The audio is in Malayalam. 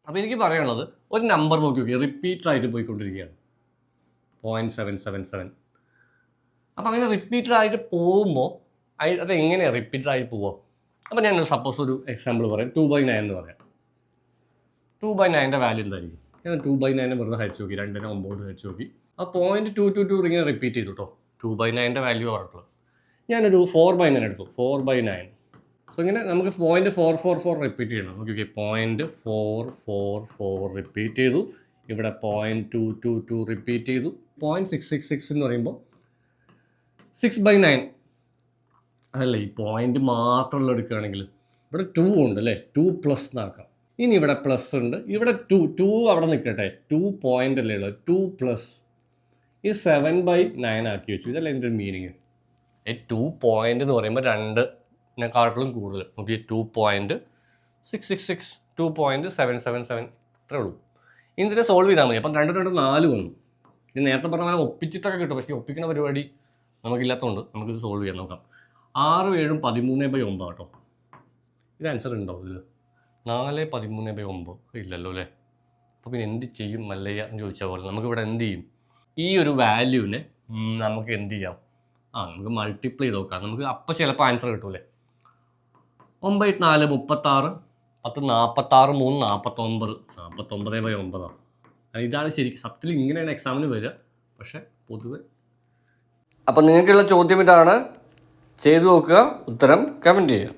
അപ്പോൾ എനിക്ക് പറയാനുള്ളത് ഒരു നമ്പർ നോക്കി നോക്കി റിപ്പീറ്ററായിട്ട് പോയിക്കൊണ്ടിരിക്കുകയാണ് 0.777. അപ്പോൾ അങ്ങനെ റിപ്പീറ്ററായിട്ട് പോകുമ്പോൾ അത് എങ്ങനെയാണ് റിപ്പീറ്ററായിട്ട് പോവുക? അപ്പോൾ ഞാൻ സപ്പോസ് ഒരു എക്സാമ്പിൾ പറയാം, 2/9 എന്ന് പറയാം. 2/9 വാല്യൂ എന്തായിരിക്കും? ഞാൻ 2/9 വെറുതെ ഹരിച്ച് നോക്കി, 2/9 ഹരിച്ച് നോക്കി. ആ 0.222 ഇങ്ങനെ റിപ്പീറ്റ് ചെയ്തു കേട്ടോ. 2/9 വാല്യൂ പറഞ്ഞിട്ടുള്ളത്. ഞാനൊരു 4/9 എടുത്തു. 4/9. സോ ഇങ്ങനെ നമുക്ക് 0.444 റിപ്പീറ്റ് ചെയ്യണം. ഓക്കെ 0.444 റിപ്പീറ്റ് ചെയ്തു. ഇവിടെ 0.222 റിപ്പീറ്റ് ചെയ്തു. 0.666 എന്ന് പറയുമ്പോൾ 6/9 അതല്ലേ, ഈ പോയിന്റ് മാത്രമുള്ള എടുക്കുകയാണെങ്കിൽ ഇവിടെ 2 ഉണ്ട് അല്ലേ, 2+ എന്നാക്കാം. ഇനി ഇവിടെ പ്ലസ് ഉണ്ട്, ഇവിടെ 2 അവിടെ നിൽക്കട്ടെ, 2 പോയിന്റ് അല്ലേ ഉള്ളത്, 2+ ഈ 7/9 ആക്കി വെച്ചു. ഇതല്ല എൻ്റെ ഒരു മീനിങ്. 2 പോയിന്റ് എന്ന് പറയുമ്പോൾ 2-നെക്കാട്ടിലും കൂടുതൽ. നോക്കി 2.666, 2.777 ഇത്രേ ഉള്ളൂ. ഇതിനെ സോൾവ് ചെയ്താൽ മതി. അപ്പം 2 4 വന്നു. ഇത് നേരത്തെ പറഞ്ഞ പോലെ ഒപ്പിച്ചിട്ടൊക്കെ കിട്ടും, പക്ഷേ ഒപ്പിക്കുന്ന പരിപാടി നമുക്കില്ലാത്തതുകൊണ്ട് നമുക്കിത് സോൾവ് ചെയ്യാൻ നോക്കാം. 6 7 13/9 കേട്ടോ. ഇത് ആൻസർ ഉണ്ടോ ഇതിൽ? 4 13/9 ഇല്ലല്ലോ അല്ലേ. അപ്പോൾ പിന്നെ എന്ത് ചെയ്യും മല്ലയ്യ എന്ന് ചോദിച്ചാൽ പോലെ നമുക്കിവിടെ എന്ത് ചെയ്യും? ഈ ഒരു വാല്യൂവിനെ നമുക്ക് എന്ത് ചെയ്യാം? നമുക്ക് മൾട്ടിപ്ലൈ ചെയ്ത് നോക്കാം. നമുക്ക് അപ്പോൾ ചിലപ്പോൾ ആൻസർ കിട്ടൂലേ. 9 4 36, 10 46, 3 49, 49/9. ഇതാണ് ശരിക്കും സത്യത്തിൽ ഇങ്ങനെയാണ് എക്സാമിന് വരിക. പക്ഷേ പൊതുവെ അപ്പം നിങ്ങൾക്കുള്ള ചോദ്യം ഇതാണ്, ചെയ്തു നോക്കുക, ഉത്തരം കമൻറ്റ് ചെയ്യുക.